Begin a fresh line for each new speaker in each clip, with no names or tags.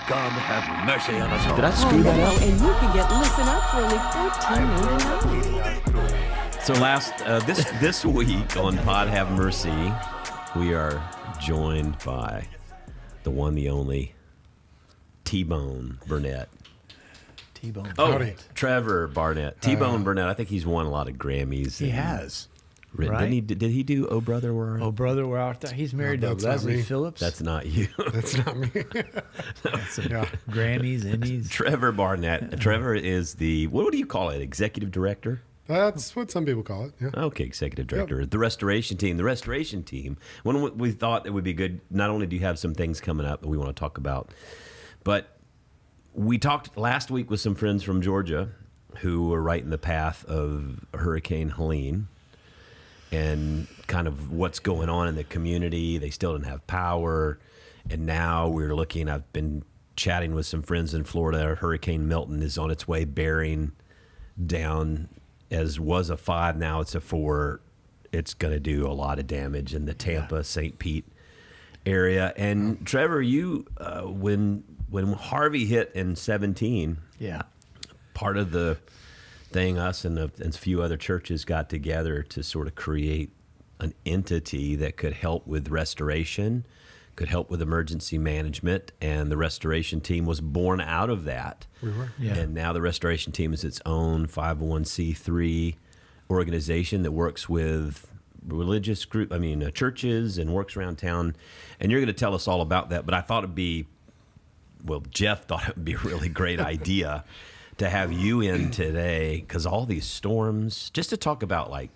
God have mercy on us all.
Did I screw that up?
And you can get listen up for only $14.99.
So this week on Pod Have Mercy, we are joined by the one, the only T-Bone Barnett.
T-Bone.
Oh,
Howdy.
Trevor Barnett. T-Bone Barnett. I think he's won a lot of Grammys.
He has.
Written.
Right?
Did he do Oh Brother Where Art?
Oh, brother, we're out there. He's married to
that's not
Leslie
me.
Phillips.
That's not you.
That's not me. Yeah.
Grammys, Emmys.
Trevor Barnett. Trevor is the, what do you call it, executive director?
That's what some people call it. Yeah.
Okay, executive director. The restoration team. The restoration team, when we thought it would be good, not only do you have some things coming up that we want to talk about, but we talked last week with some friends from Georgia who were right in the path of Hurricane Helene and kind of what's going on in the community. They still didn't have power. And now we're looking, I've been chatting with some friends in Florida. Hurricane Milton is on its way bearing down, as was a 5, now it's a 4. It's going to do a lot of damage in the Tampa, St. Pete area. And Trevor, you, when Harvey hit in 17, part of the thing us and a few other churches got together to sort of create an entity that could help with restoration, could help with emergency management, and the restoration team was born out of that.
We were.
Yeah.
And now the restoration team is its own 501c3 organization that works with religious churches and works around town. And you're going to tell us all about that, but I thought Jeff thought it would be a really great idea to have you in today, because all these storms, just to talk about like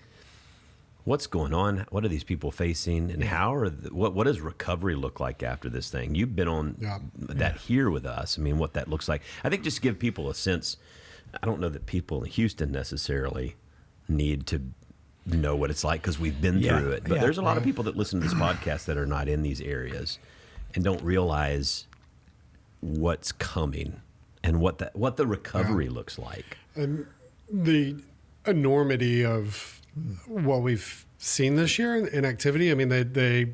what's going on, what are these people facing, and what does recovery look like after this thing? You've been on that here with us. I mean, what that looks like. I think just give people a sense. I don't know that people in Houston necessarily need to know what it's like because we've been through it. But there's a lot of people that listen to this podcast that are not in these areas and don't realize what's coming and what the recovery looks like.
And the enormity of what we've seen this year in activity. I mean, the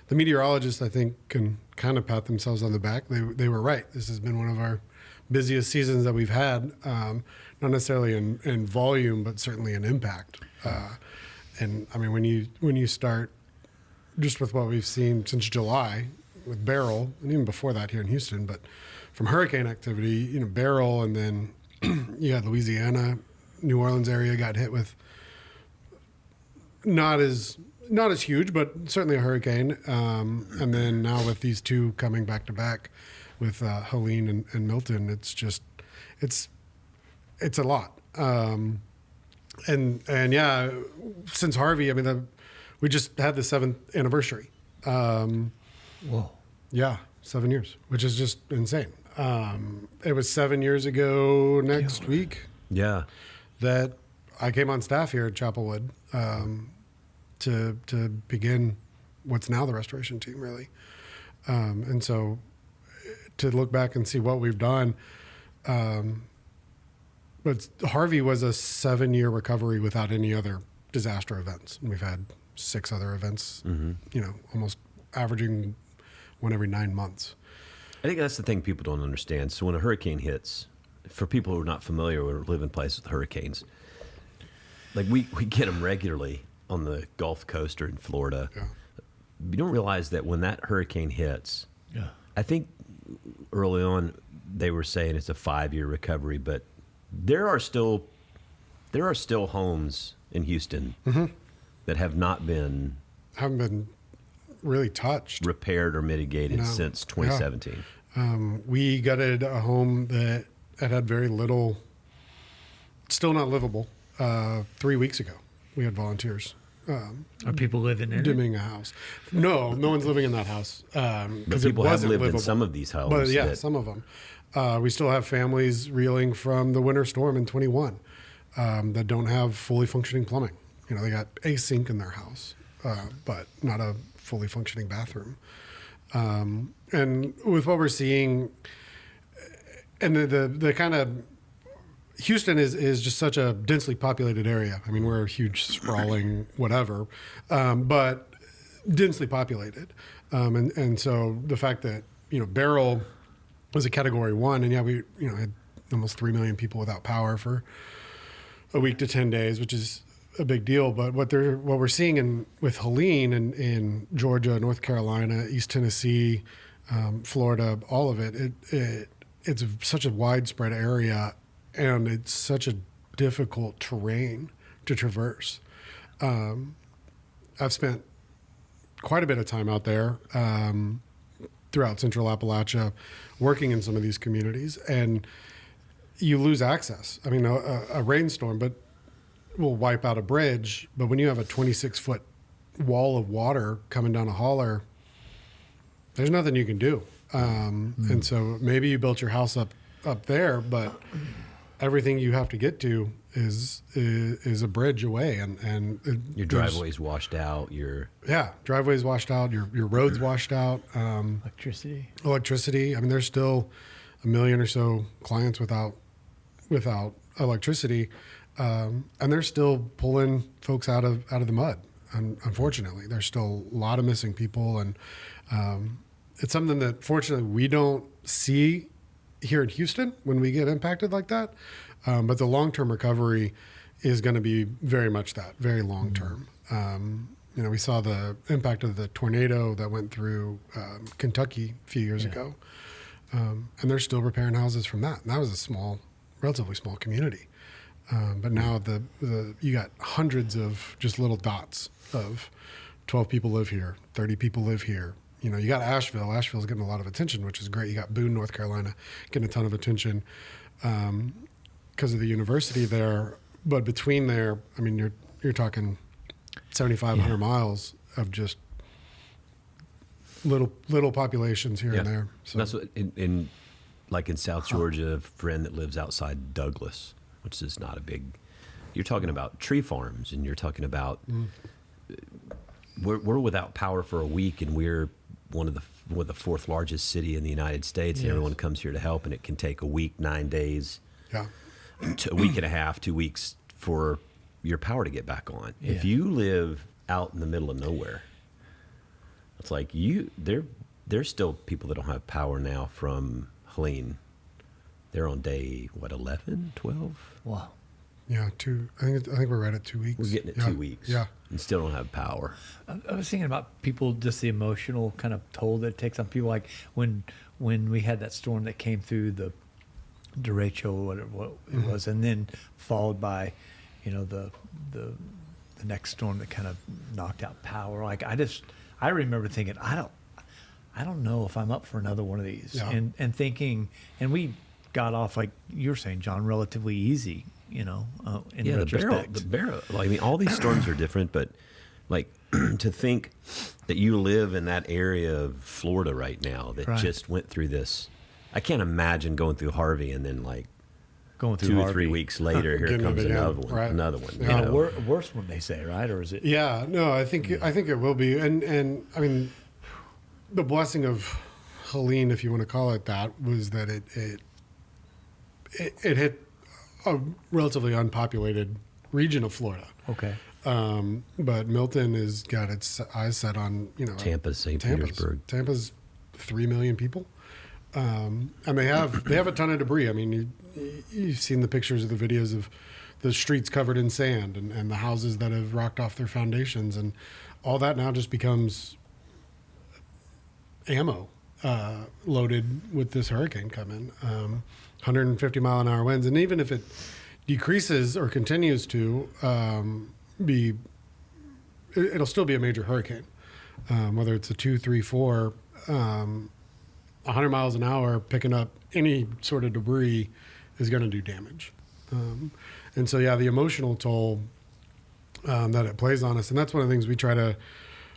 meteorologists, I think, can kind of pat themselves on the back. They were right. This has been one of our busiest seasons that we've had, not necessarily in volume, but certainly in impact. And I mean, when you start just with what we've seen since July with Beryl, and even before that here in Houston, but from hurricane activity, Beryl, and then you had Louisiana, New Orleans area got hit with not as huge, but certainly a hurricane. And then now with these two coming back to back with Helene and Milton, it's a lot. And yeah, since Harvey, I mean, we just had the 7th anniversary.
Whoa.
Yeah, 7 years, which is just insane. It was 7 years ago next week.
Yeah.
That I came on staff here at Chapelwood to begin what's now the restoration team, really. And so to look back and see what we've done, but Harvey was a 7-year recovery without any other disaster events. And we've had 6 other events, almost averaging one every 9 months.
I think that's the thing people don't understand. So when a hurricane hits, for people who are not familiar or live in places with hurricanes, like we get them regularly on the Gulf Coast or in Florida.
Yeah.
You don't realize that when that hurricane hits, I think early on they were saying it's a 5-year recovery, but there are still homes in Houston that haven't been
really touched,
repaired or mitigated since 2017.
We gutted a home that had very little, still not livable, 3 weeks ago. We had volunteers.
Are people living in
dimming a house? No one's living in that house.
But people have lived in some of these homes.
But yeah, some of them. We still have families reeling from the winter storm in 21 that don't have fully functioning plumbing. They got a sink in their house, but not a fully functioning bathroom. And with what we're seeing, and the kind of Houston is just such a densely populated area. I mean, we're a huge sprawling whatever, but densely populated. And so the fact that, Beryl was a Category 1, and we had almost 3 million people without power for a week to 10 days, which is a big deal. But what we're seeing with Helene in Georgia, North Carolina, East Tennessee, Florida, all of it's such a widespread area, and it's such a difficult terrain to traverse. I've spent quite a bit of time out there throughout Central Appalachia, working in some of these communities, and you lose access. I mean, a rainstorm will wipe out a bridge, but when you have a 26-foot wall of water coming down a holler, there's nothing you can do. And so maybe you built your house up there, but everything you have to get to is a bridge away, and
Your driveway's washed out.
Driveway's washed out. Your roads washed out. Electricity. I mean, there's still 1 million or so clients without electricity, and they're still pulling folks out of the mud. And unfortunately, there's still a lot of missing people, and it's something that fortunately we don't see here in Houston when we get impacted like that. But the long-term recovery is going to be very much that, very long-term. We saw the impact of the tornado that went through Kentucky a few years ago, and they're still repairing houses from that. And that was a relatively small community. But now you got hundreds of just little dots of 12 people live here, 30 people live here. You got Asheville. Asheville's getting a lot of attention, which is great. You got Boone, North Carolina, getting a ton of attention because of the university there. But between there, I mean, you're talking 7,500 miles of just little populations here and there. So
that's what in South Georgia, a friend that lives outside Douglas, which is not a big. You're talking about tree farms, and you're talking about we're without power for a week, and we're one of the fourth largest city in the United States, and everyone comes here to help, and it can take a week, 9 days, a week and a half, 2 weeks for your power to get back on. Yeah. If you live out in the middle of nowhere, it's like there's still people that don't have power now from Helene. They're on day 11, 12?
Wow.
Yeah, I think we're right at 2 weeks.
We're getting at 2 weeks. Yeah. And still don't have power.
I was thinking about people, just the emotional kind of toll that it takes on people. Like when we had that storm that came through the derecho or whatever it was, and then followed by, the next storm that kind of knocked out power. Like I remember thinking, I don't know if I'm up for another one of these, and thinking, and we got off, like you were saying, John, relatively easy. In retrospect.
The barrel. I mean, all these storms are different, but like to think that you live in that area of Florida right now that just went through this. I can't imagine going through Harvey and then
going through
2 or
Harvey.
3 weeks later, here comes another one.
Right.
Another one.
Yeah.
Worse one, they say, right? Or is it?
Yeah, no, I think it will be, and I mean, the blessing of Helene, if you want to call it that, was that it hit a relatively unpopulated region of Florida.
Okay.
But Milton has got its eyes set on
Tampa, St. Petersburg.
Tampa's 3 million people, and they have a ton of debris. I mean, you've seen the pictures of the videos of the streets covered in sand and the houses that have rocked off their foundations, and all that now just becomes ammo loaded with this hurricane coming. 150 mile an hour winds, and even if it decreases or continues to it'll still be a major hurricane, whether it's a 2, 3, 4, 100 miles an hour picking up any sort of debris is going to do damage. And so, the emotional toll that it plays on us, and that's one of the things we try to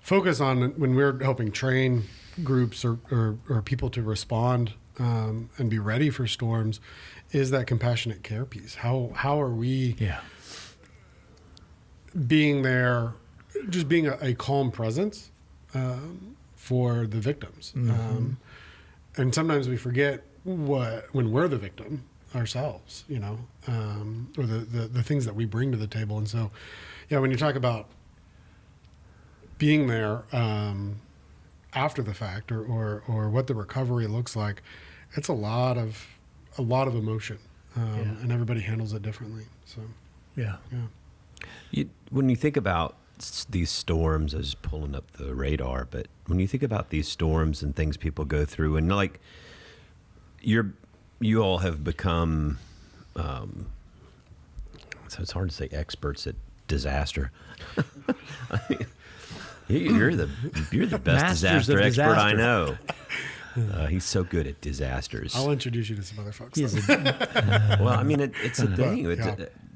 focus on when we're helping train groups or people to respond and be ready for storms, is that compassionate care piece. How are we being there, just being a calm presence for the victims? Mm-hmm. And sometimes we forget when we're the victim ourselves, or the things that we bring to the table. And so, when you talk about being there after the fact, or what the recovery looks like, it's a lot of emotion, and everybody handles it differently. So
Yeah.
When you think about these storms, I was pulling up the radar, but when you think about these storms and things people go through, and like you all have become, so it's hard to say experts at disaster. I mean, you're the best
Masters
disaster
of
expert I
disaster.
know. He's so good at disasters.
I'll introduce you to some other folks.
Well, I mean, it's a thing. But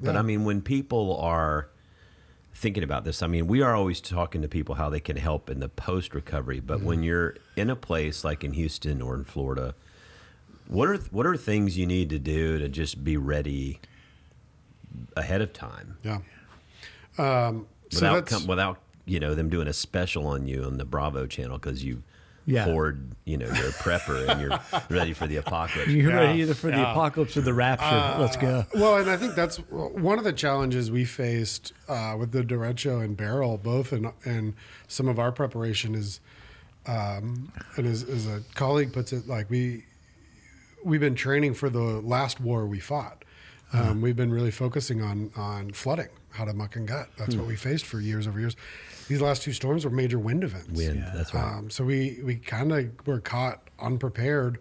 Yeah.
I mean, when people are thinking about this, I mean, we are always talking to people how they can help in the post recovery. But when you're in a place like in Houston or in Florida, what are things you need to do to just be ready ahead of time?
Yeah.
Without them doing a special on you on the Bravo channel because you poured you're a prepper and you're ready for the apocalypse.
You're ready either for the apocalypse or the rapture. Let's go.
Well, and I think that's one of the challenges we faced with the derecho and barrel, both and some of our preparation is, and as a colleague puts it, like we've been training for the last war we fought. We've been really focusing on flooding, how to muck and gut. That's what we faced for years over years. These last two storms were major wind events.
That's right.
So we kind of were caught unprepared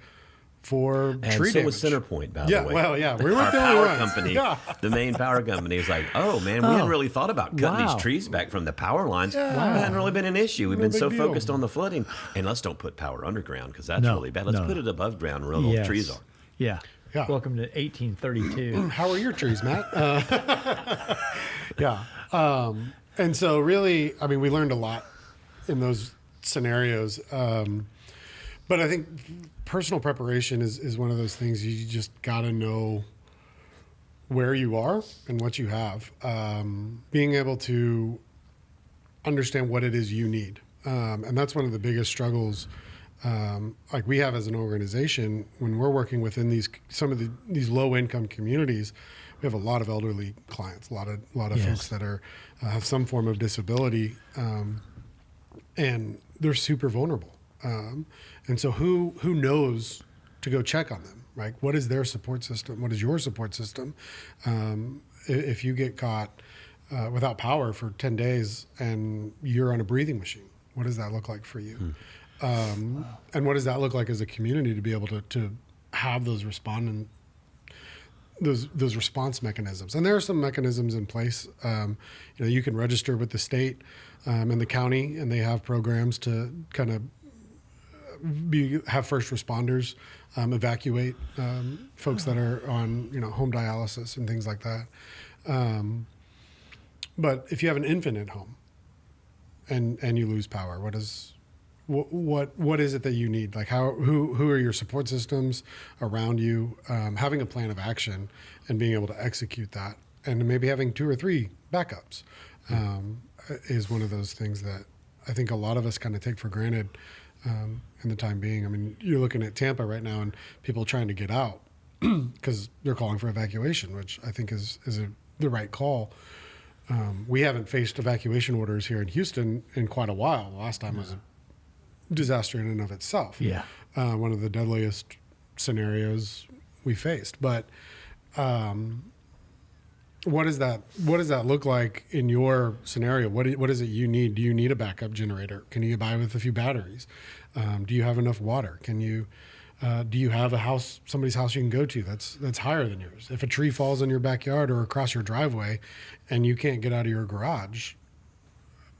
for
And
tree
so
damage.
was Centerpoint, by the way.
Well, yeah, we
Our
weren't the only
power
ones.
company,
Yeah.
the main power company, is like, oh man, we hadn't really thought about cutting
Wow.
these trees back from the power lines.
Yeah.
That hadn't really been an issue. We've
No
been so
big deal.
focused on the flooding, and let's don't put power underground because that's
No,
really bad. Let's
no.
put it above ground where all the
Yes.
trees are.
Yeah.
Yeah.
Welcome to 1832.
How are your trees, Matt? Yeah. And so really, I mean, we learned a lot in those scenarios. But I think personal preparation is one of those things you just got to know where you are and what you have. Being able to understand what it is you need. And that's one of the biggest struggles like we have as an organization when we're working within these low income communities. We have a lot of elderly clients, a lot of
Yes.
folks that are have some form of disability, and they're super vulnerable. And so who knows to go check on them, right? What is their support system? What is your support system? If you get caught without power for 10 days and you're on a breathing machine, what does that look like for you? And what does that look like as a community to be able to have those those response mechanisms? And there are some mechanisms in place. You can register with the state and the county, and they have programs to kind of have first responders evacuate folks that are on home dialysis and things like that. But if you have an infant at home and you lose power, what is it that you need? Like who are your support systems around you? Having a plan of action and being able to execute that, and maybe having 2 or 3 backups is one of those things that I think a lot of us kind of take for granted in the time being. I mean, you're looking at Tampa right now and people trying to get out because they're calling for evacuation, which I think is the right call. We haven't faced evacuation orders here in Houston in quite a while. The last time was a disaster in and of itself.
Yeah.
One of the deadliest scenarios we faced. But what does that look like in your scenario? What is it you need? Do you need a backup generator? Can you get by with a few batteries? Do you have enough water? Do you have somebody's house you can go to that's higher than yours? If a tree falls in your backyard or across your driveway and you can't get out of your garage,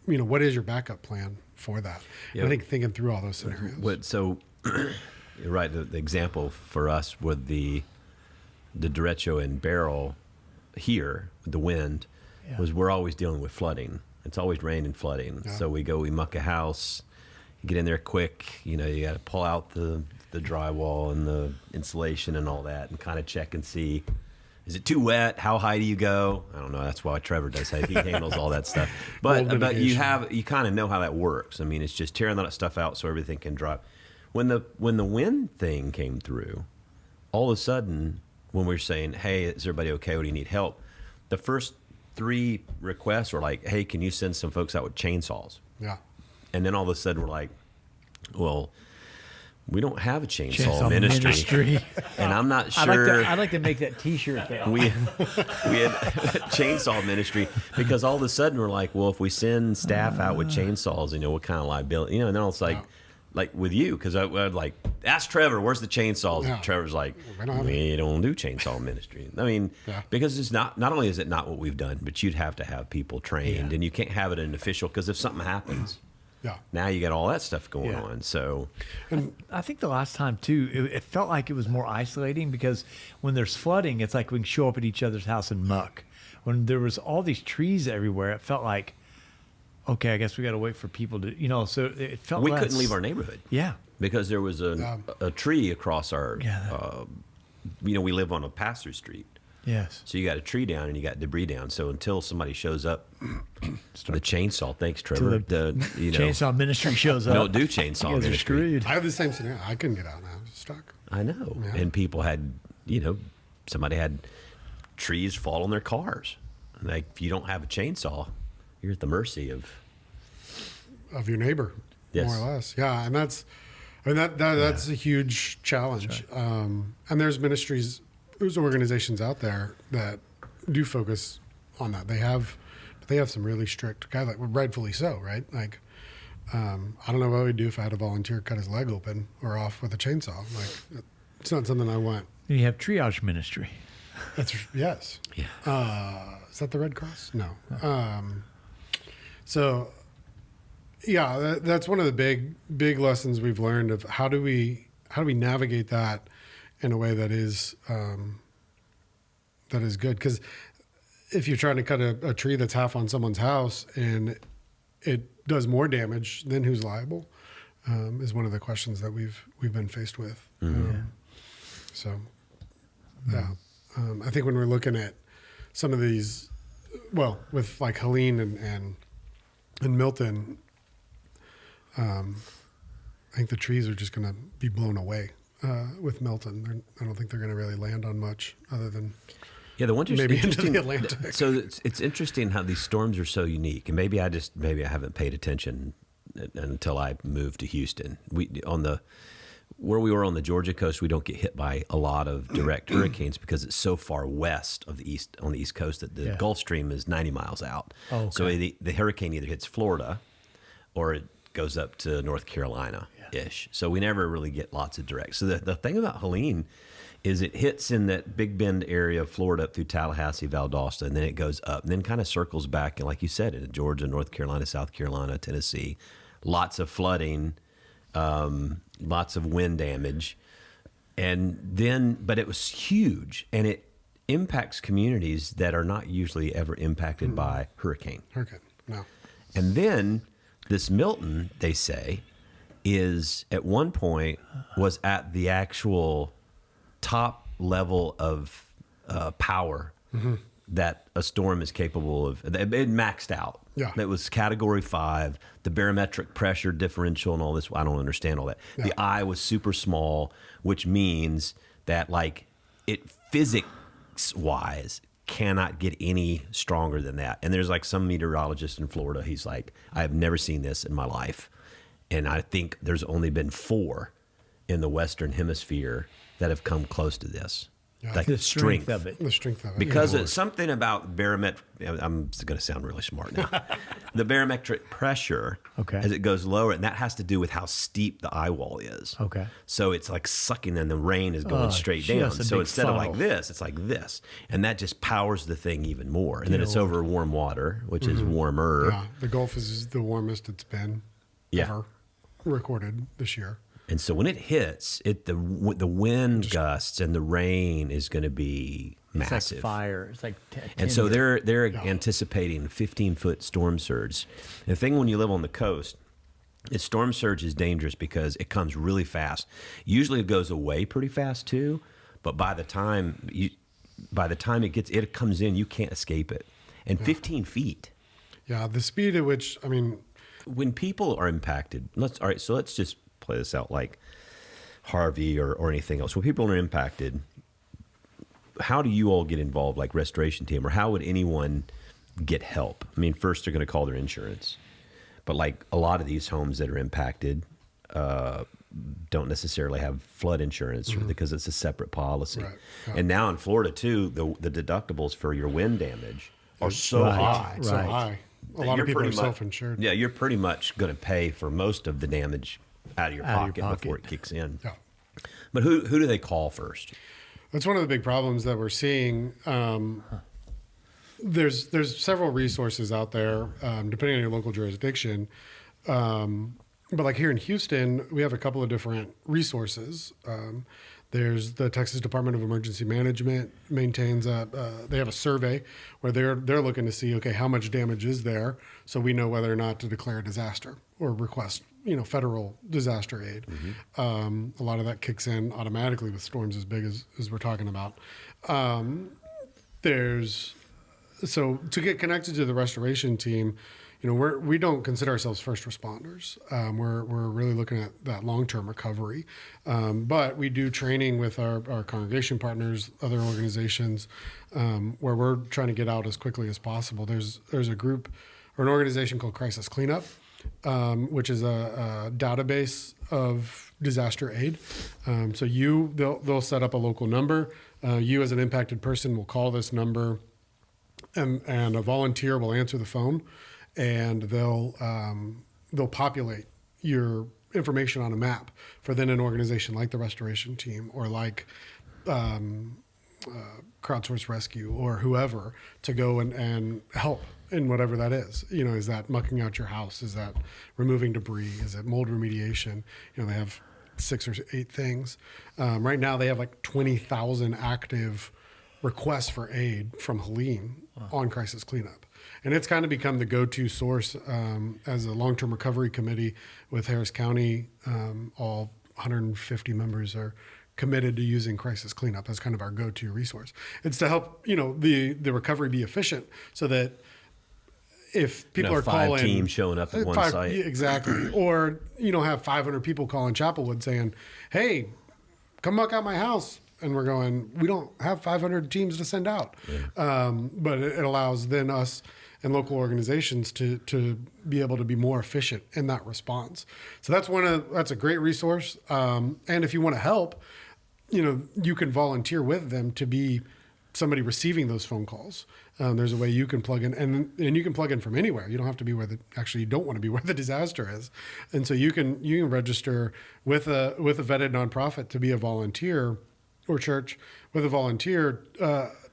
what is your backup plan for that?
Yeah.
I think thinking through all those scenarios.
So, you're right. The example for us with the derecho and barrel here, the wind, was we're always dealing with flooding. It's always rain and flooding.
Yeah.
So we muck a house, you get in there quick. You got to pull out the drywall and the insulation and all that, and kind of check and see, is it too wet? How high do you go? I don't know. That's why Trevor does. He handles all that stuff. But you kind of know how that works. I mean, it's just tearing that stuff out so everything can dry. When the wind thing came through, all of a sudden, when we were saying, "Hey, is everybody okay? What do you need help?" The first 3 requests were like, "Hey, can you send some folks out with chainsaws?"
Yeah.
And then all of a sudden, we're like, "Well, We don't have a chainsaw ministry. And I'm not
I'd
sure.
I'd like to make that T-shirt. Though.
we had chainsaw ministry because all of a sudden we're like, well, if we send staff out with chainsaws, what kind of liability, and then it's like with you, because I'd like ask Trevor, where's the chainsaws?
Yeah.
And Trevor's like,
We don't have
we don't do chainsaw ministry. I mean, because it's not only is it not what we've done, but you'd have to have people trained, and you can't have it in an official, because if something happens, now you got all that stuff going on. So
I think the last time too, it felt like it was more isolating, because when there's flooding, it's like we can show up at each other's house and muck. When there was all these trees everywhere, it felt like, okay, I guess we got to wait for people to, so it felt
we
less.
couldn't leave our neighborhood.
Yeah.
Because there was a tree across our, we live on a pass-through street.
Yes.
So you got a tree down and you got debris down. So until somebody shows up, the chainsaw, thanks Trevor,
chainsaw ministry shows up.
Don't do chainsaw
You guys are
ministry.
screwed.
I have the same scenario. I couldn't get out now. I was stuck.
I know.
Yeah.
And people had, somebody had trees fall on their cars. Like, if you don't have a chainsaw, you're at the mercy of
your neighbor,
Yes.
more or less. Yeah, and that's a huge challenge.
Right.
And there's organizations out there that do focus on that. They have some really strict guidelines, rightfully so, right? Like, I don't know what we'd do if I had a volunteer cut his leg open or off with a chainsaw. Like, it's not something I want.
And you have triage ministry.
Yes.
Yeah.
Is that the Red Cross? No. So, yeah, that's one of the big lessons we've learned of how do we navigate that in a way that is good. Because if you're trying to cut a tree that's half on someone's house and it does more damage, then who's liable? Is one of the questions that we've been faced with. So, yeah, I think when we're looking at some of these, well, with like Helene and Milton, I think the trees are just going to be blown away with Milton. I don't think they're going to really land on much other than
the one
maybe into
interesting.
the Atlantic.
So it's interesting how these storms are so unique, and maybe I haven't paid attention until I moved to Houston. Where we were on the Georgia coast, we don't get hit by a lot of direct hurricanes because it's so far west of on the East Coast that the Gulf Stream is 90 miles out.
Oh, okay.
So the hurricane either hits Florida or it goes up to North Carolina-ish. So we never really get lots of direct. So the thing about Helene is it hits in that Big Bend area of Florida up through Tallahassee, Valdosta, and then it goes up and then kind of circles back. And like you said, in Georgia, North Carolina, South Carolina, Tennessee, lots of flooding, lots of wind damage. But it was huge, and it impacts communities that are not usually ever impacted by hurricane.
No.
And then this Milton, they say, is at one point was at the actual top level of power that a storm is capable of. It maxed out.
Yeah.
It was Category 5, the barometric pressure differential and all this. I don't understand all that.
Yeah.
The eye was super small, which means that like it physics-wise cannot get any stronger than that. And there's like some meteorologist in Florida, he's like, I have never seen this in my life. And I think there's only been 4 in the Western Hemisphere that have come close to this.
Yeah.
Like
The strength of it.
The strength of it.
Because
yeah.
it's something about barometric, I'm going to sound really smart now. The barometric pressure, as it goes lower, and that has to do with how steep the eye wall is.
Okay.
So it's like sucking and the rain is going straight down.
just a
So
big
instead of like
funnel.
this, it's like this. And that just powers the thing even more. And then it's over warm water, which is warmer.
Yeah, the Gulf is the warmest it's been ever recorded this year.
And so when it hits, the wind gusts and the rain is going to be massive.
It's like fire. It's like
And so they're anticipating 15-foot storm surge. And the thing when you live on the coast is storm surge is dangerous because it comes really fast. Usually it goes away pretty fast too, but by the time it comes in, you can't escape it. And 15 feet.
Yeah, the speed at which, I mean,
when people are impacted, let's just play this out like Harvey or anything else. When people are impacted, how do you all get involved, like restoration team, or how would anyone get help? I mean, first they're going to call their insurance, but like a lot of these homes that are impacted, don't necessarily have flood insurance because it's a separate policy.
Right. Yeah.
And now in Florida too, the deductibles for your wind damage are so
Right.
high.
So
Right.
high. A
that
lot
you're
of people
pretty
are
much-
self-insured.
Yeah, you're pretty much going to pay for most of the damage out of your pocket before it kicks in.
Yeah.
But who do they call first?
That's one of the big problems that we're seeing. There's several resources out there, depending on your local jurisdiction. But like here in Houston, we have a couple of different resources. There's the Texas Department of Emergency Management maintains they have a survey where they're looking to see, okay, how much damage is there, so we know whether or not to declare a disaster or request, federal disaster aid. A lot of that kicks in automatically with storms as big as we're talking about. So to get connected to the restoration team, we don't consider ourselves first responders. We're really looking at that long-term recovery. But we do training with our congregation partners, other organizations, where we're trying to get out as quickly as possible. There's a group or an organization called Crisis Cleanup, which is a database of disaster aid. So they'll set up a local number. You as an impacted person will call this number, and a volunteer will answer the phone, and they'll populate your information on a map for then an organization like the restoration team or like crowdsource rescue or whoever to go and help in whatever that is. Is that mucking out your house? Is that removing debris? Is it mold remediation? They have 6 or 8 things. Right now they have like 20,000 active requests for aid from Helene on crisis cleanup. And it's kind of become the go-to source as a long-term recovery committee with Harris County. All 150 members are committed to using crisis cleanup as kind of our go-to resource. It's to help, the recovery be efficient so that if people are
5
calling
teams showing up at one site.
Exactly. Or, have 500 people calling Chapelwood saying, hey, come muck out my house. And we're going, we don't have 500 teams to send out. Yeah. But it allows then us and local organizations to be able to be more efficient in that response. So that's a great resource. And if you want to help, you can volunteer with them to be somebody receiving those phone calls. There's a way you can plug in, and you can plug in from anywhere. You don't have to be you don't want to be where the disaster is. And so you can register with a vetted nonprofit to be a volunteer, or church with a volunteer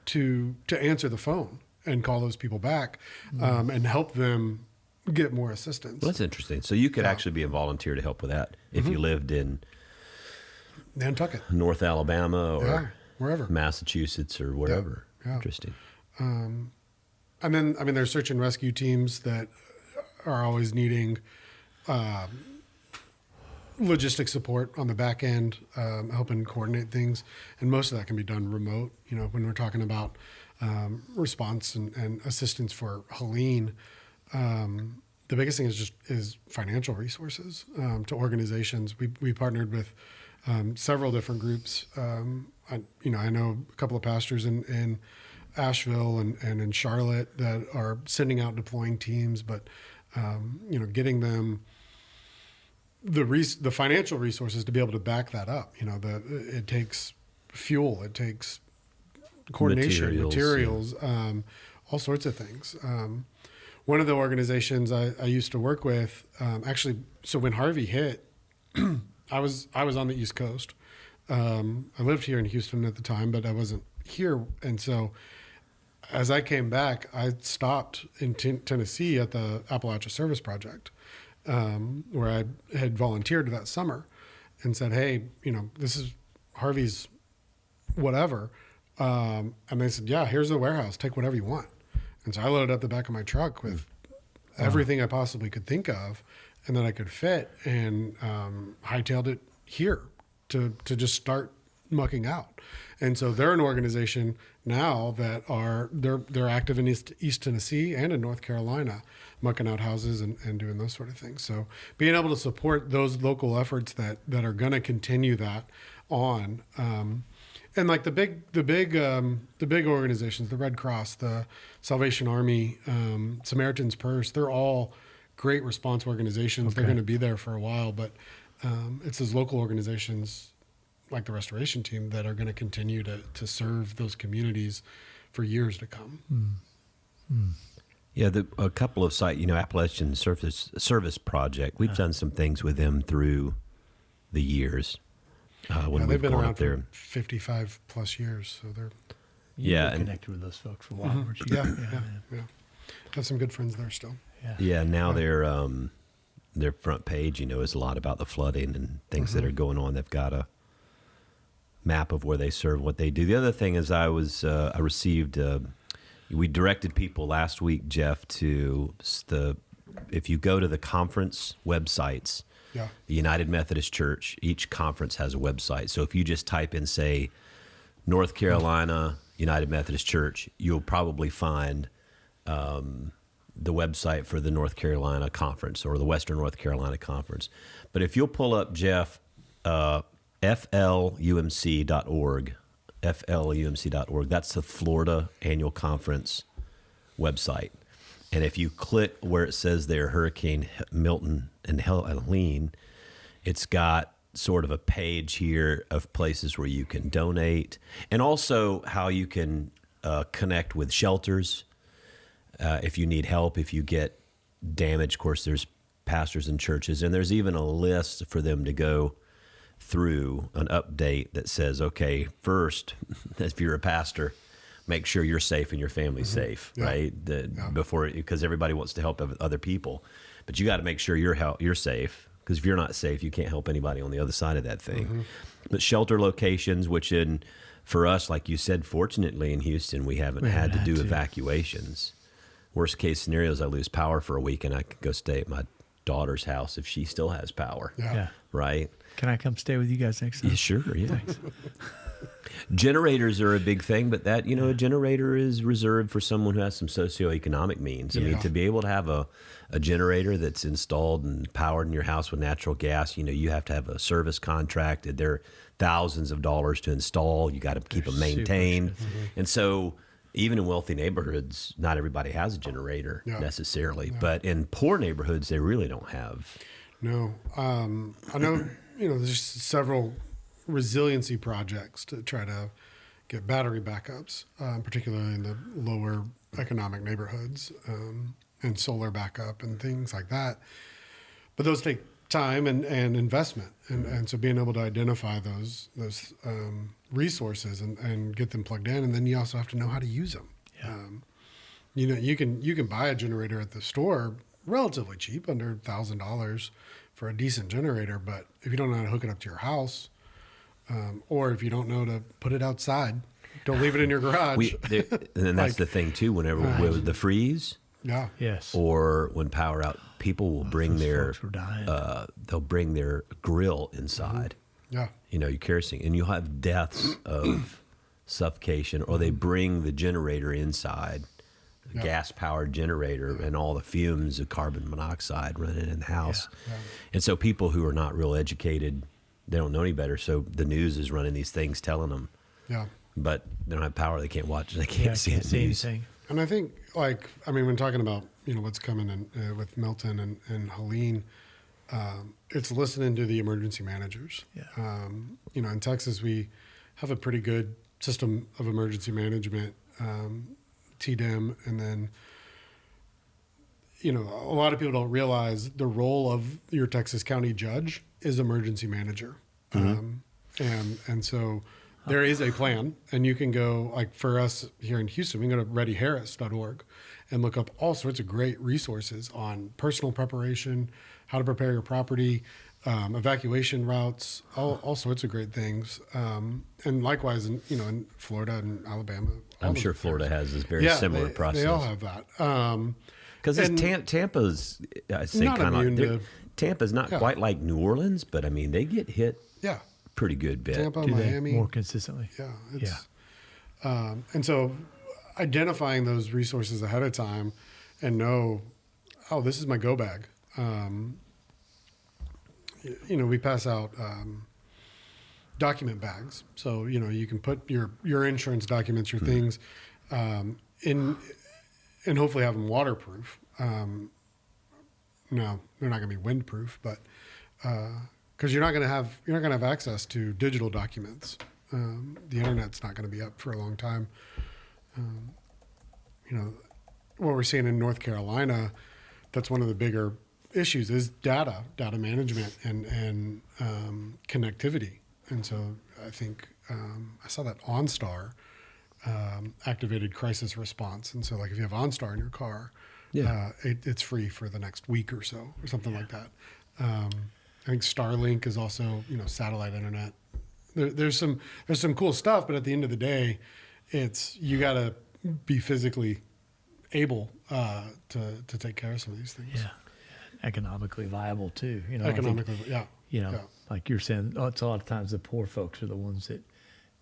to answer the phone and call those people back and help them get more assistance.
Well, that's interesting. So you could actually be a volunteer to help with that if you lived in
Nantucket,
North Alabama, or
wherever,
Massachusetts, or wherever.
Yeah.
Interesting.
And then, there's search and rescue teams that are always needing logistic support on the back end, helping coordinate things. And most of that can be done remote. When we're talking about response and assistance for Helene, the biggest thing is financial resources to organizations. We partnered with several different groups. I know a couple of pastors in Asheville and in Charlotte that are sending out deploying teams, but getting them the financial resources to be able to back that up. It takes fuel, it takes coordination, materials, all sorts of things. One of the organizations I used to work with, actually, so when Harvey hit, I was on the East Coast. I lived here in Houston at the time, but I wasn't here. And so as I came back, I stopped in Tennessee at the Appalachia Service Project, where I had volunteered that summer and said, hey, this is Harvey's whatever. And they said, yeah, here's the warehouse. Take whatever you want. And so I loaded up the back of my truck with everything I possibly could think of and that I could fit, and hightailed it here to just start mucking out. And so they're an organization now that they're active in East Tennessee and in North Carolina, mucking out houses and doing those sort of things. So being able to support those local efforts that are going to continue that on, and like the big organizations, the Red Cross, the Salvation Army, Samaritan's Purse, they're all great response organizations. Okay. They're going to be there for a while, but it's those local organizations like the restoration team that are going to continue to serve those communities for years to come.
Yeah, a couple of Appalachian Service Project. We've done some things with them through the years. When
They've
we've
been
gone
around
up there.
for 55 plus years, so they're
You
Yeah,
were
and-
connected with those folks for a while, weren't you?
yeah. Have some good friends there still.
Yeah, now their front page, is a lot about the flooding and things that are going on. They've got a map of where they serve, what they do. The other thing is I received, we directed people last week, Jeff, to if you go to the conference websites,
Yeah.
the United Methodist Church, each conference has a website. So if you just type in, say, North Carolina United Methodist Church, you'll probably find the website for the North Carolina Conference or the Western North Carolina Conference. But if you'll pull up, Jeff, flumc.org, flumc.org, that's the Florida Annual Conference website. And if you click where it says there, Hurricane Milton and Helene, it's got sort of a page here of places where you can donate and also how you can connect with shelters if you need help, if you get damage. Of course, there's pastors and churches, and there's even a list for them to go through, an update that says, okay, first, if you're a pastor, make sure you're safe and your family's safe,
Yeah.
right? Because everybody wants to help other people, but you got to make sure you're safe, because if you're not safe, you can't help anybody on the other side of that thing. But shelter locations, which for us, like you said, fortunately in Houston, we haven't had to do evacuations. Worst case scenario is I lose power for a week and I can go stay at my daughter's house if she still has power,
Yeah.
right?
Can I come stay with you guys next time?
Yeah, sure, yeah. Generators are a big thing, but that, a generator is reserved for someone who has some socioeconomic means. I mean, to be able to have a generator that's installed and powered in your house with natural gas, you have to have a service contract. They're thousands of dollars to install. You got to keep them maintained. And so even in wealthy neighborhoods, not everybody has a generator necessarily, but in poor neighborhoods, they really don't have.
No. I know, there's several resiliency projects to try to get battery backups, particularly in the lower economic neighborhoods, and solar backup and things like that. But those take time and investment. And so being able to identify those resources and get them plugged in, and then you also have to know how to use them.
Yeah.
You can buy a generator at the store relatively cheap, under $1,000 for a decent generator. But if you don't know how to hook it up to your house, or if you don't know to put it outside, don't leave it in your garage.
And that's the thing too. Whenever with the freeze,
Yes.
or when power out, people will bring their
folks were dying.
they'll bring their grill inside.
Yeah.
Your kerosene, and you'll have deaths of suffocation, or they bring the generator inside, the gas-powered generator, and all the fumes of carbon monoxide running in the house. And so people who are not real educated, they don't know any better. So the news is running these things telling them, but they don't have power. They can't watch. They can't see the news.
anything.
And I think, when talking about, what's coming in with Milton and Helene, it's listening to the emergency managers.
Yeah.
In Texas, we have a pretty good system of emergency management, TDEM, and then, a lot of people don't realize the role of your Texas County judge is emergency manager. And so there is a plan, and you can go, like for us here in Houston, we can go to readyharris.org and look up all sorts of great resources on personal preparation, how to prepare your property, evacuation routes, all sorts of great things. And likewise, in Florida and Alabama.
I'm sure Florida has this very similar process.
They all have that.
Because Tampa's, I say
not
kind
immune
of,
to-
Tampa's not quite like New Orleans, but I mean, they get hit
Yeah.
pretty good bit.
Tampa,
Do they
Miami.
more consistently?
Yeah. And so identifying those resources ahead of time and know, this is my go bag. We pass out document bags. So, you can put your insurance documents, your things in, and hopefully have them waterproof. No, they're not going to be windproof, but because you're not going to have access to digital documents. The internet's not going to be up for a long time. What we're seeing in North Carolina, that's one of the bigger issues is data management and connectivity. And so I think I saw that OnStar activated crisis response. And so like if you have OnStar in your car, it's free for the next week or so or something like that. I think Starlink is also, satellite internet. There's some cool stuff, but at the end of the day, you got to be physically able to take care of some of these things.
Yeah. Economically viable too.
Economically,
like you're saying, it's a lot of times the poor folks are the ones that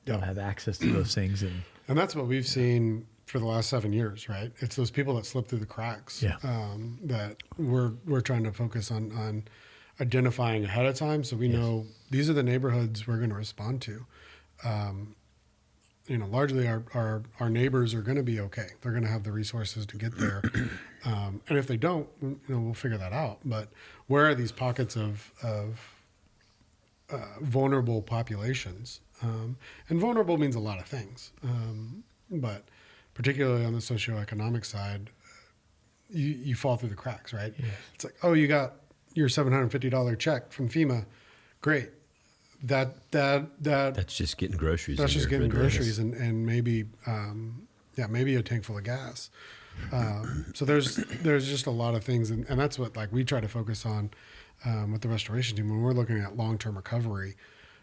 don't have access to those things.
And that's what we've seen for the last 7 years, right? It's those people that slip through the cracks that we're trying to focus on identifying ahead of time, so we know these are the neighborhoods we're going to respond to. Largely our neighbors are going to be okay. They're going to have the resources to get there, and if they don't, we'll figure that out. But where are these pockets of vulnerable populations? And vulnerable means a lot of things, but particularly on the socioeconomic side, you fall through the cracks, right? Yeah. It's like, oh, you got your $750 check from FEMA, great. That's
just getting groceries.
That's just getting groceries and maybe maybe a tank full of gas. So there's just a lot of things, and that's what we try to focus on with the restoration team when we're looking at long-term recovery.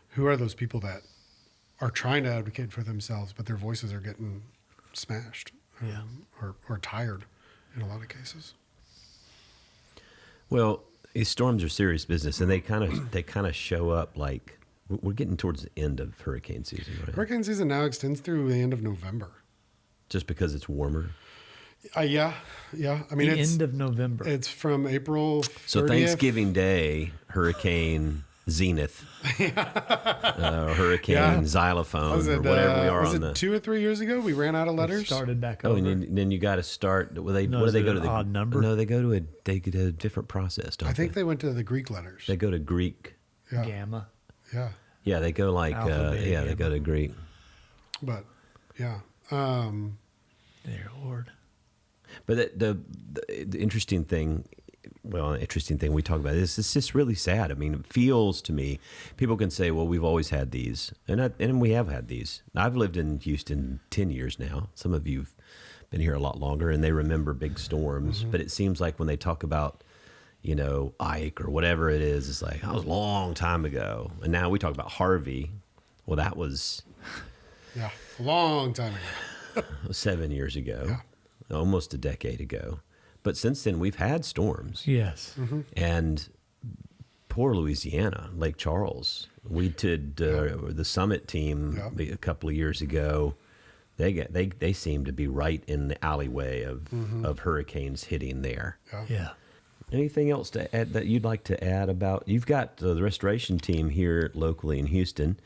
Who are those people that are trying to advocate for themselves, but their voices are getting smashed or tired in a lot of cases?
Well, these storms are serious business, and they kind of show up like we're getting towards the end of hurricane season, right?
Hurricane season now extends through the end of November.
Just because it's warmer?
Yeah. I mean,
it's end of November.
It's from April 30th.
So Thanksgiving Day, Hurricane Zenith, Hurricane Xylophone, or whatever we are
was
on
it 2 or 3 years ago? We ran out of letters.
It started back
Oh,
over.
and then you got to start. What do they go to?
Odd number?
No, they go to a different process. Don't
I think they went to the Greek letters.
they go to Greek.
Gamma.
Yeah,
Yeah, they go like
Alpha, beta,
they go to Greek.
but yeah.
Dear Lord.
But the interesting thing we talk about is it's just really sad. I mean, it feels to me, people can say, well, we've always had these, and we have had these. I've lived in Houston 10 years now. Some of you've been here a lot longer, and they remember big storms. But it seems like when they talk about, Ike or whatever it is, it's like, that was a long time ago. And now we talk about Harvey. Well, that was
A long time ago.
7 years ago, almost a decade ago. But since then, we've had storms.
Yes.
And poor Louisiana, Lake Charles. We did the summit team a couple of years ago. They seem to be right in the alleyway of hurricanes hitting there.
Yeah.
Anything else to add that you'd like to add about? You've got the restoration team here locally in Houston.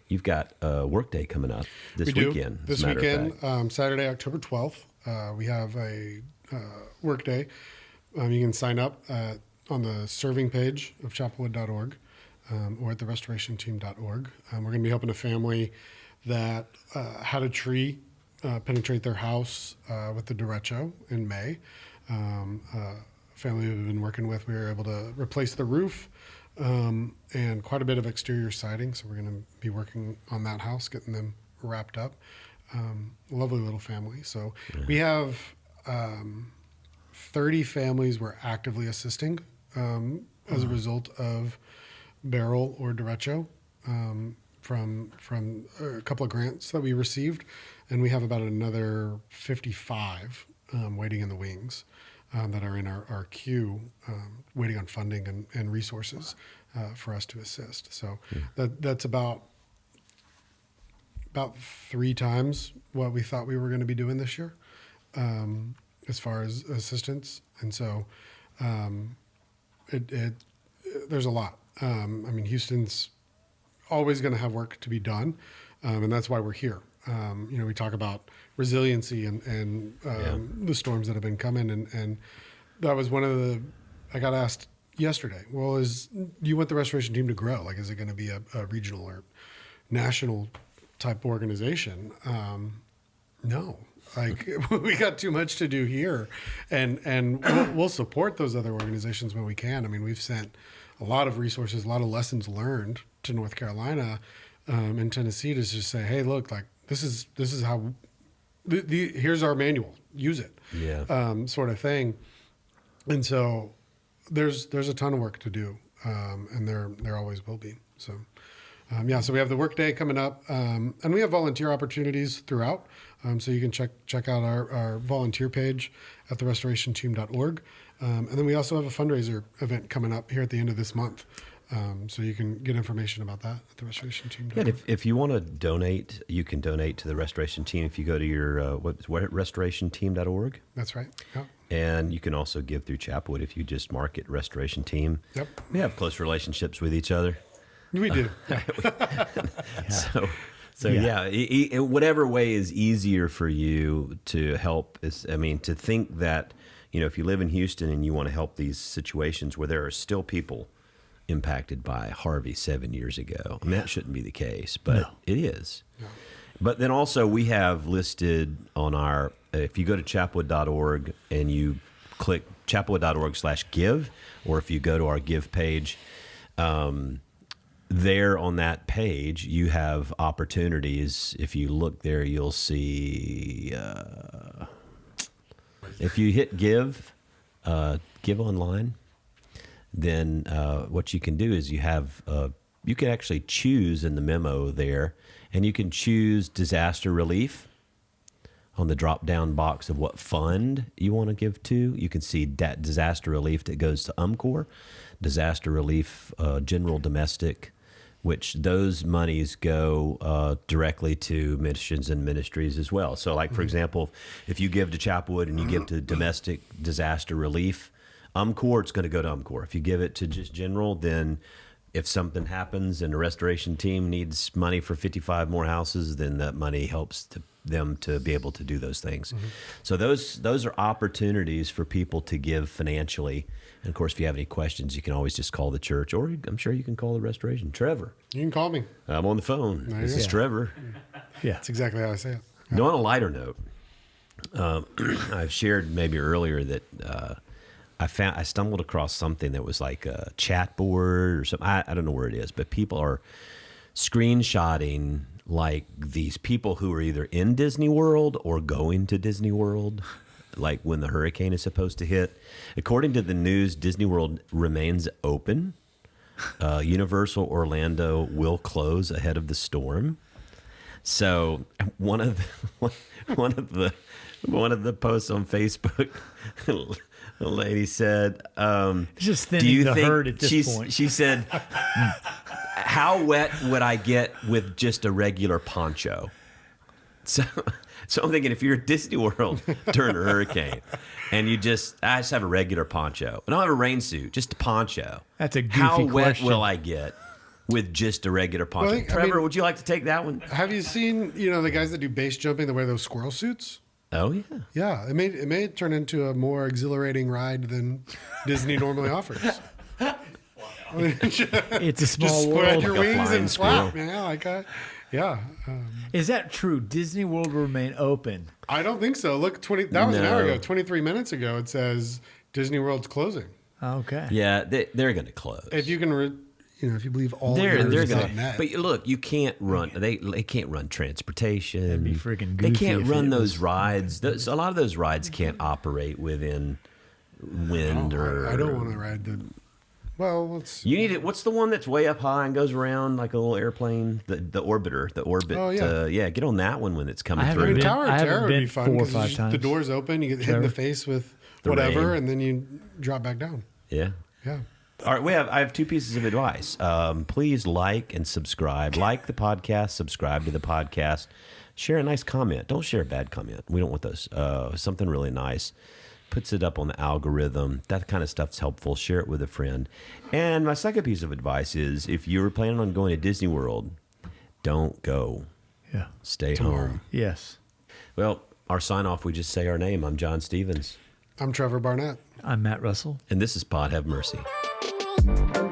You've got a work day coming up this weekend.
This weekend, Saturday, October 12th, we have a work day. You can sign up on the serving page of chapelwood.org or at therestorationteam.org. We're going to be helping a family that had a tree penetrate their house with the derecho in May. Family we've been working with, we were able to replace the roof and quite a bit of exterior siding. So we're going to be working on that house, getting them wrapped up. Lovely little family. So we have 30 families we're actively assisting as a result of barrel or derecho from a couple of grants that we received. And we have about another 55 waiting in the wings. That are in our queue, waiting on funding and resources for us to assist. So that's about 3 times what we thought we were going to be doing this year, as far as assistance. And so there's a lot. Houston's always going to have work to be done, and that's why we're here. We talk about resiliency and the storms that have been coming, and that was one of I got asked yesterday. Well, do you want the restoration team to grow? Like, is it going to be a regional or national type organization? No. Like, we got too much to do here, and we'll support those other organizations when we can. I mean, we've sent a lot of resources, a lot of lessons learned to North Carolina and Tennessee to just say, hey, look, like this is how here's our manual, use it, sort of thing. And so there's a ton of work to do, and there always will be. So. So we have the workday coming up, and we have volunteer opportunities throughout. So you can check out our volunteer page at therestorationteam.org. And then we also have a fundraiser event coming up here at the end of this month. So you can get information about that at therestorationteam.org.
Yeah, if you want to donate, you can donate to the Restoration Team if you go to your restorationteam.org.
That's right. Yep.
And you can also give through Chapwood if you just mark it Restoration Team.
Yep.
We have close relationships with each other.
We do.
Whatever way is easier for you to help to think that, if you live in Houston and you want to help these situations where there are still people impacted by Harvey 7 years ago. I mean, that shouldn't be the case, but it is. No. But then also we have listed on if you go to chapwood.org and you click chapwood.org/give, or if you go to our give page, there on that page, you have opportunities. If you look there, you'll see, if you hit give online, then what you can do is you can actually choose in the memo there, and you can choose disaster relief on the drop-down box of what fund you want to give to. You can see that disaster relief that goes to UMCOR, disaster relief, general domestic, which those monies go directly to missions and ministries as well. So like, for example, if you give to Chapwood and you give to domestic disaster relief, UMCOR, it's going to go to UMCOR. If you give it to just general, then if something happens and the restoration team needs money for 55 more houses, then that money helps them to be able to do those things. Mm-hmm. So those are opportunities for people to give financially. And of course, if you have any questions, you can always just call the church, or I'm sure you can call the restoration. Trevor.
You can call me.
I'm on the phone. This is Trevor.
Yeah, that's exactly how I say it. Yeah.
Now, on a lighter note, I've shared maybe earlier that I stumbled across something that was like a chat board or something. I don't know where it is, but people are screenshotting like these people who are either in Disney World or going to Disney World, like when the hurricane is supposed to hit. According to the news, Disney World remains open. Universal Orlando will close ahead of the storm. So one of the posts on Facebook, the lady said,
just thinning the herd at this point.
She said, how wet would I get with just a regular poncho? So I'm thinking, if you're at Disney World during a hurricane and I just have a regular poncho. I don't have a rain suit, just a poncho.
That's a goofy
question. How wet
question.
will I get with just a regular poncho?
Well,
Trevor, would you like to take that one?
Have you seen, the guys that do base jumping that wear those squirrel suits?
Oh, yeah.
Yeah, it may turn into a more exhilarating ride than Disney normally offers.
It's a small
Just
world.
spread your
Like a
wings
flying
and flap, man.
Is that true? Disney World will remain open?
I don't think so. Look, that was an hour ago. 23 minutes ago, it says Disney World's closing.
Okay.
Yeah, they're going to close.
If you can, if you believe all
they're
news
going
on net.
But look, you can't run. They can't run transportation.
That'd be freaking
They
goofy
can't
if
run
it
those
was-
rides. A lot of those rides can't operate within wind or.
I don't want to ride the. Well, let's.
You need it. What's the one that's way up high and goes around like a little airplane? The orbiter, the orbit.
Oh, yeah.
Get on that one when it's coming
I haven't
through.
been-
Tower of
I haven't
Terror would
been
be fun
4 or
'cause
5 times.
the doors open, you get hit in the face with
The
whatever,
rain.
and then you drop back down.
Yeah.
Yeah.
All right, I have 2 pieces of advice. Please like and subscribe. Like the podcast, subscribe to the podcast. Share a nice comment. Don't share a bad comment. We don't want those. Something really nice. Puts it up on the algorithm. That kind of stuff's helpful. Share it with a friend. And my second piece of advice is, if you're planning on going to Disney World, don't go.
Yeah.
Stay home.
Yes.
Well, our sign off, we just say our name. I'm John Stevens.
I'm Trevor Barnett.
I'm Matt Russell.
And this is Pod Have Mercy.
Bye.